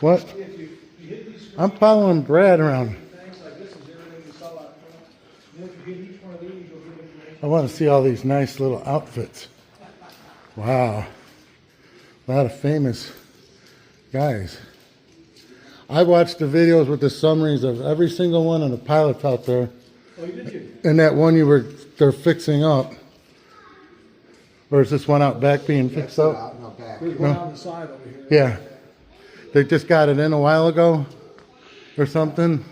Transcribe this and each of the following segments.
What? I'm following Brad around. I want to see all these nice little outfits. Wow. A lot of famous guys. I watched the videos with the summaries of every single one of the pilots out there. Oh, did you? And that one they're fixing up. Or is this one out back being fixed up? There's one on the side over here. Yeah. They just got it in a while ago or something.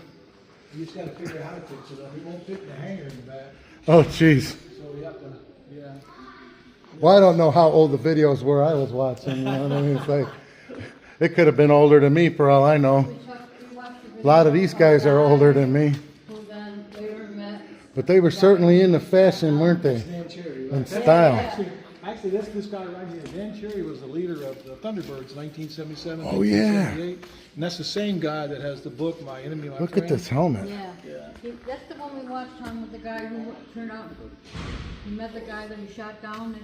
You just got to figure out how to fix it up. It won't fit in the hanger in the back. Oh, jeez. So we have to, yeah. Well, I don't know how old the videos were I was watching. You know what I mean? It's like, it could have been older than me for all I know. A lot of these guys are older than me. But they were certainly into fashion, weren't they? And style. Actually, that's this guy right here. Dan Cherry was the leader of the Thunderbirds, 1977. Oh, yeah. And that's the same guy that has the book, My Enemy, My Look Friend. at this helmet. Yeah. That's the one we watched on with the guy who turned out, he met the guy that he shot down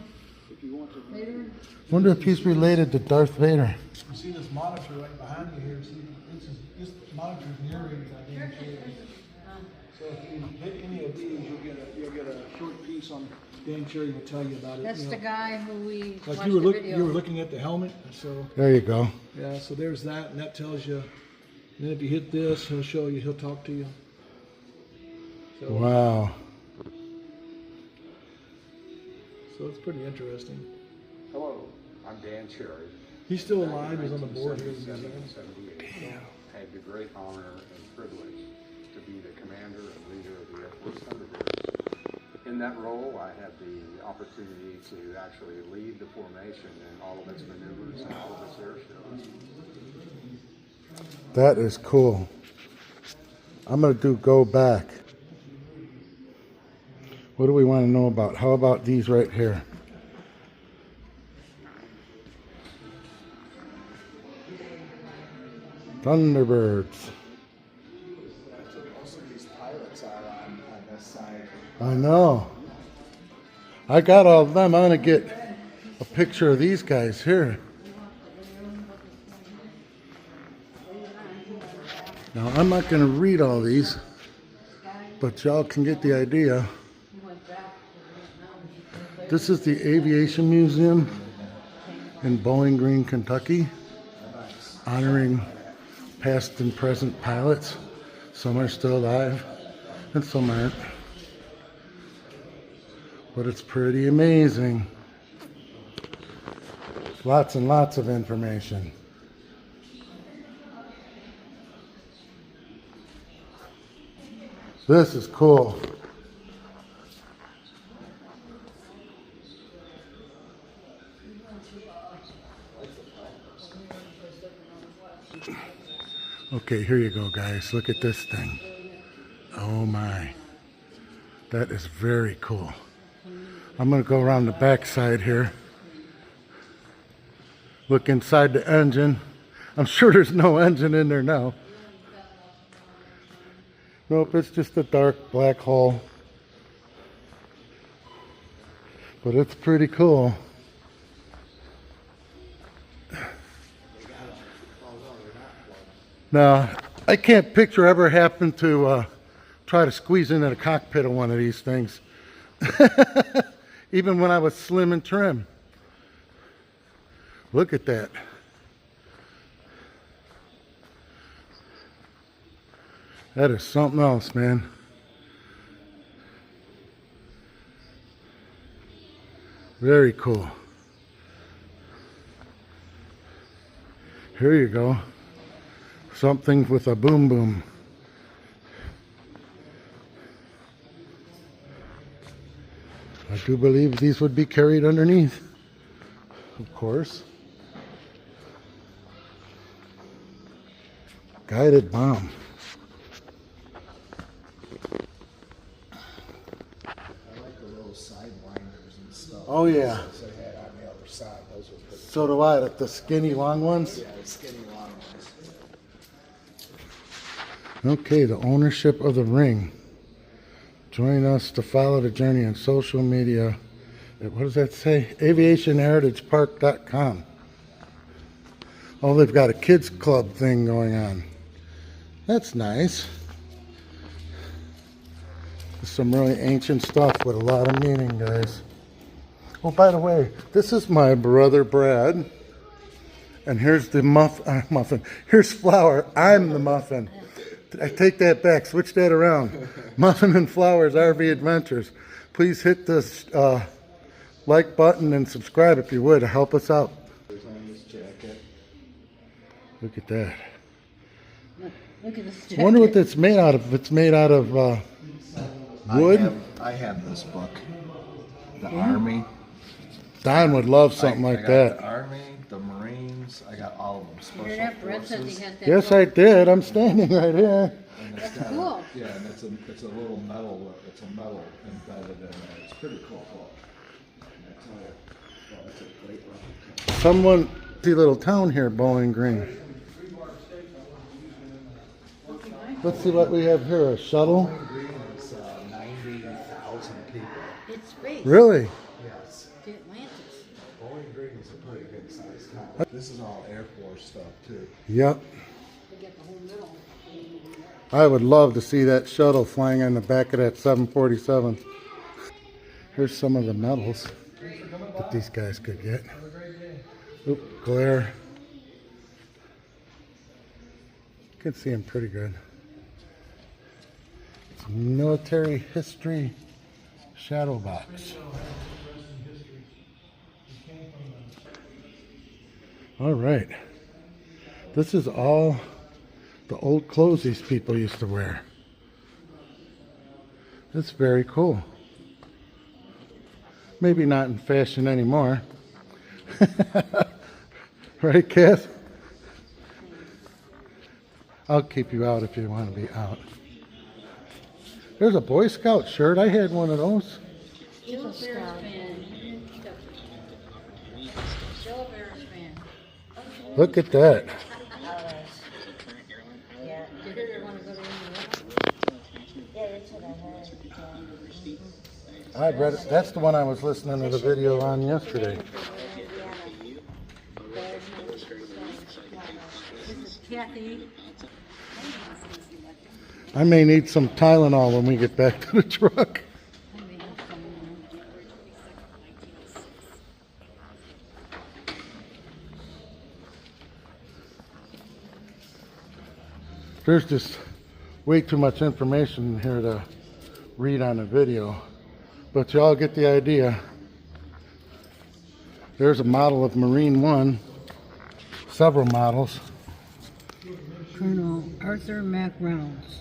later. Wonder if he's related to Darth Vader. You see this monitor right behind you here. See, this monitor is narrated by Dan Cherry. So if you hit any of these, you'll get a short piece on Dan Cherry will tell you about it. That's the guy who we like watched you were the video. you were looking at the helmet, so There you go. yeah. So there's that, and that tells you. And then if you hit this, he'll show you. He'll talk to you. So, Wow. So it's pretty interesting. Hello, I'm Dan Cherry. He's still alive. He's on the board here at the museum. 1978. I had the great honor and privilege to be the commander and leader of the Air Force Thunderbirds. In that role, I had the opportunity to actually lead the formation in all of its maneuvers and all of its air shows. That is cool. I'm going to go back. What do we want to know about? How about these right here? Thunderbirds. Most of these pilots are on this side. I know. I got all of them. I want to get a picture of these guys here. Now, I'm not going to read all these, but y'all can get the idea. This is the Aviation Museum in Bowling Green, Kentucky, honoring past and present pilots. Some are still alive and some aren't. But it's pretty amazing. Lots and lots of information. This is cool. Okay, here you go, guys. Look at this thing. Oh my. That is very cool. I'm going to go around the back side here. Look inside the engine. I'm sure there's no engine in there now. Nope, it's just a dark black hole. But it's pretty cool. Now, I can't picture ever having to try to squeeze into the cockpit of one of these things. Even when I was slim and trim. Look at that. That is something else, man. Very cool. Here you go. Something with a boom boom. I do believe these would be carried underneath, of course. Guided bomb. I like the little sidewinders and stuff. Oh yeah. Those they had on the other side. Those were pretty. So do I, the skinny long ones. Yeah, the skinny long ones. Okay, the ownership of the ring. Join us to follow the journey on social media. What does that say? AviationHeritagePark.com. Oh, they've got a kids club thing going on. That's nice. Some really ancient stuff with a lot of meaning, guys. Oh, by the way, this is my brother Brad. And here's the muffin. Here's Flower. I'm the muffin. I take that back. Switch that around. Muffin and Flower's RV Adventures. Please hit this like button and subscribe if you would. Help us out. Look at that. Look at this. I wonder what that's made out of. It's made out of wood. I have this book. The Army. Don would love something I like got that. The Army, the Marines. I got all of them. You Special hear that? Brett says he Forces. has that. Yes, book. I did. I'm standing right here. And it's That's got cool. yeah, and it's a little metal. It's a metal embedded in there. It's pretty cool book. I tell you, well, it's a great replica. Someone see little town here, Bowling Green. Let's see what we have here. A shuttle. Bowling Green is 90,000 people. It's space. Really? Yes. To Atlantis. Bowling Green is a pretty good sized town. This is all Air Force stuff too. Yep. They get the whole middle. I would love to see that shuttle flying on the back of that 747. Here's some of the medals that these guys could get. Oop, glare. You can see them pretty good. It's military history shadow box. All right. This is all the old clothes these people used to wear. That's very cool. Maybe not in fashion anymore. Right, Kath? I'll keep you out if you want to be out. There's a Boy Scout shirt. I had one of those. Still a Bears fan. Still a Bears fan. Look at that. Yeah, You hear they want to go to Indiana? yeah, that's what I heard. I read it. That's the one I was listening to the video on yesterday. This is Kathy. I may need some Tylenol when we get back to the truck. I may have some. There's just way too much information here to read on a video, but y'all get the idea. There's a model of Marine One, several models. Colonel Arthur Mac Reynolds.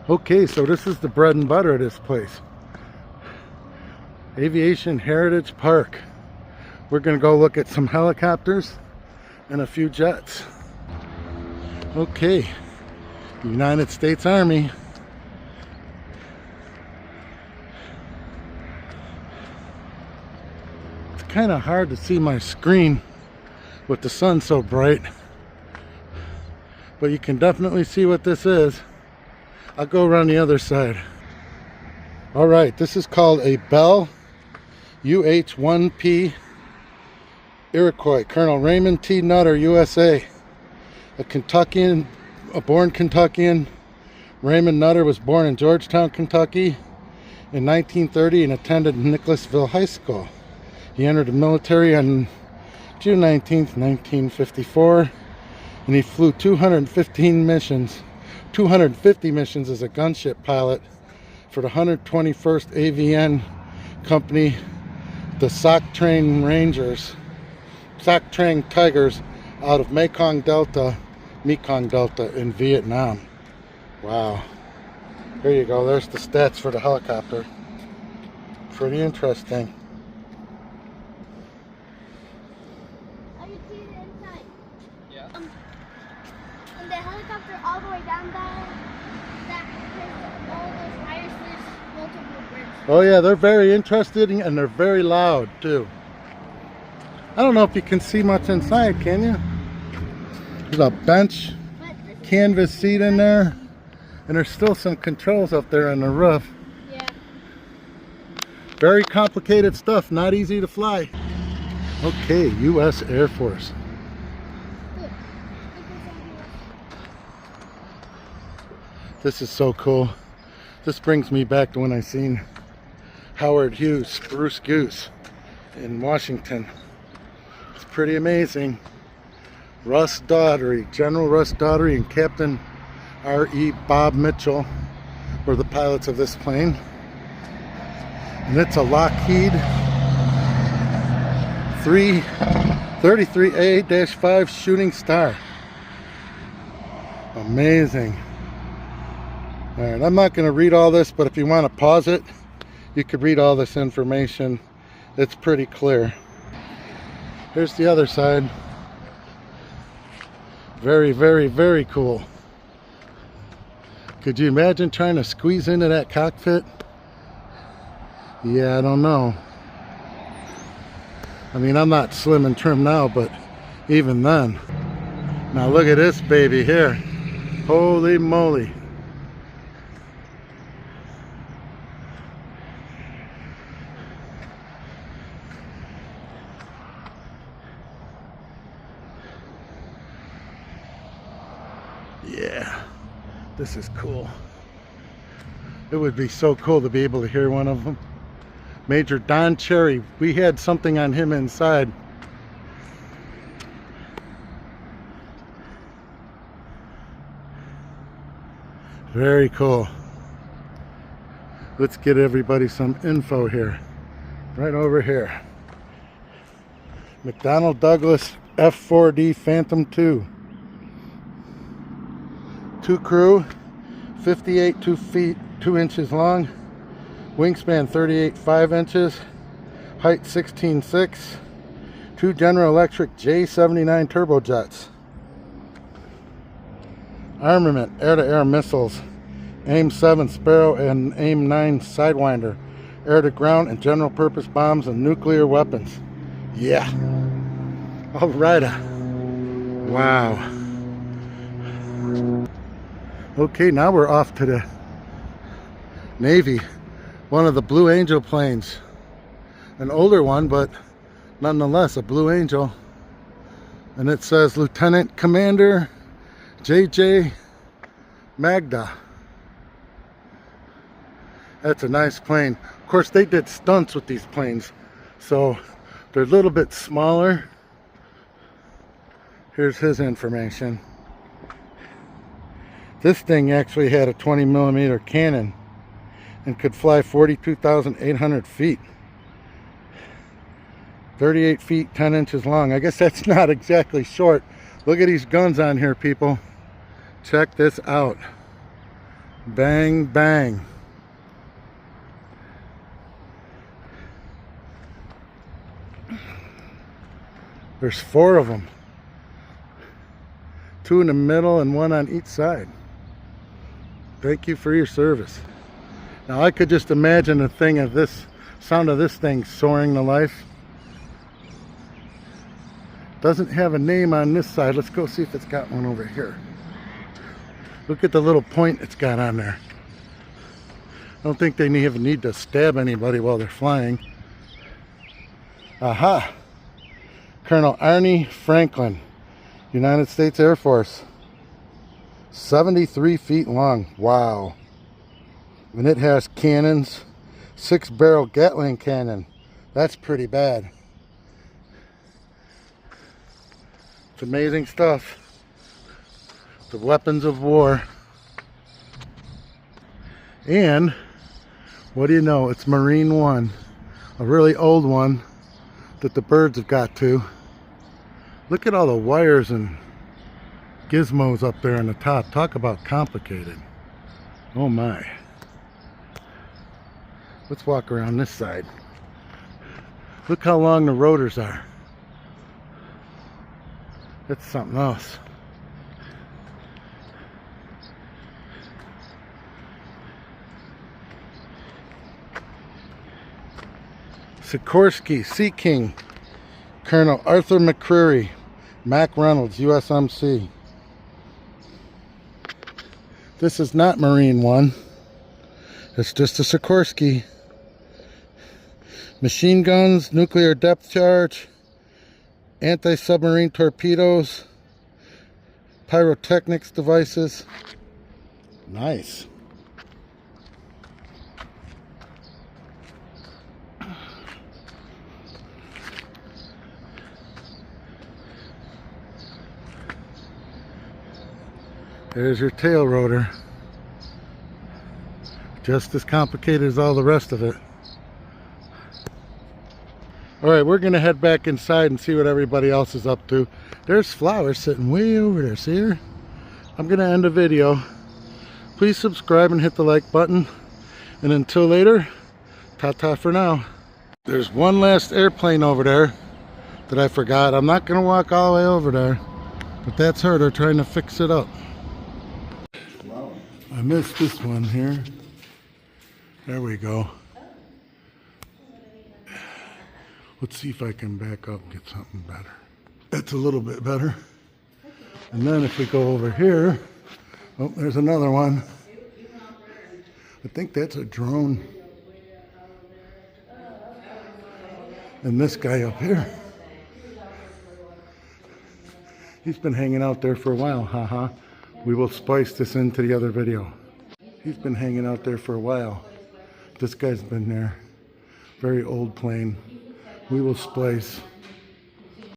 Okay, so this is the bread and butter of this place. Aviation Heritage Park. We're gonna go look at some helicopters and a few jets. Okay, United States Army. It's kind of hard to see my screen with the sun so bright, but you can definitely see what this is. I'll go around the other side. All right, this is called a Bell UH-1P Iroquois, Colonel Raymond T. Nutter, USA. A born Kentuckian. Raymond Nutter was born in Georgetown, Kentucky in 1930 and attended Nicholasville High School. He entered the military on June 19th, 1954, and he flew 250 missions as a gunship pilot for the 121st AVN Company, the Sac Train Tigers out of Mekong Delta in Vietnam. Wow. There you go. There's the stats for the helicopter. Pretty interesting. I can see the inside. Yeah. And the helicopter all the way down there, that has all those wires, there's multiple bridges. Oh yeah, they're very interesting and they're very loud too. I don't know if you can see much inside, can you? There's a bench, But the canvas seat in there. And there's still some controls up there on the roof. Yeah. Very complicated stuff, not easy to fly. Okay, U.S. Air Force. This is so cool. This brings me back to when I seen Howard Hughes, Spruce Goose in Washington. It's pretty amazing. Russ Daugherty, General Russ Daugherty and Captain R.E. Bob Mitchell were the pilots of this plane. And it's a Lockheed 33A-5 Shooting Star. Amazing. Alright, I'm not going to read all this, but if you want to pause it, you could read all this information. It's pretty clear. Here's the other side. Very, very, very cool. Could you imagine trying to squeeze into that cockpit? Yeah, I don't know. I mean, I'm not slim and trim now, but even then. Now look at this baby here. Holy moly. Yeah, this is cool. It would be so cool to be able to hear one of them. Major Don Cherry, we had something on him inside. Very cool. Let's get everybody some info here. Right over here. McDonnell Douglas F4D Phantom II. 2 crew, 58 2 feet 2 inches long, wingspan 38 5 inches, height 16.6, 2 General Electric J79 turbojets. Armament, air-to-air missiles, AIM-7 Sparrow and AIM-9 Sidewinder, air-to-ground and general-purpose bombs and nuclear weapons. Yeah. Alrighta. Wow. Okay, now we're off to the Navy. One of the Blue Angel planes. An older one, but nonetheless a Blue Angel. And it says Lieutenant Commander J.J. Magda. That's a nice plane. Of course, they did stunts with these planes, so they're a little bit smaller. Here's his information. This thing actually had a 20mm cannon and could fly 42,800 feet. 38 feet 10 inches long. I guess that's not exactly short. Look at these guns on here, people. Check this out. Bang, bang. There's 4 of them. 2 in the middle and 1 on each side. Thank you for your service. Now I could just imagine the thing of this, sound of this thing soaring to life. Doesn't have a name on this side. Let's go see if it's got one over here. Look at the little point it's got on there. I don't think they even need to stab anybody while they're flying. Aha! Colonel Arnie Franklin, United States Air Force. 73 feet long. Wow. And it has cannons. 6-barrel Gatling cannon. That's pretty bad. It's amazing stuff. The weapons of war. And what do you know? It's Marine One. A really old one that the birds have got to. Look at all the wires and gizmos up there on the top. Talk about complicated. Oh my. Let's walk around this side. Look how long the rotors are. That's something else. Sikorsky, Sea King, Colonel Arthur McCreary, Mac Reynolds, USMC. This is not Marine One. It's just a Sikorsky. Machine guns, nuclear depth charge, anti-submarine torpedoes, pyrotechnics devices. Nice. There's your tail rotor. Just as complicated as all the rest of it. Alright, we're going to head back inside and see what everybody else is up to. There's Flower sitting way over there. See her? I'm going to end the video. Please subscribe and hit the like button. And until later, ta-ta for now. There's one last airplane over there that I forgot. I'm not going to walk all the way over there. But that's her. They're trying to fix it up. I missed this one here. There we go. Let's see if I can back up and get something better. That's a little bit better. And then if we go over here, oh, there's another one. I think that's a drone. And this guy up here, he's been hanging out there for a while, haha. We will splice this into the other video. He's been hanging out there for a while. This guy's been there. Very old plane. We will splice.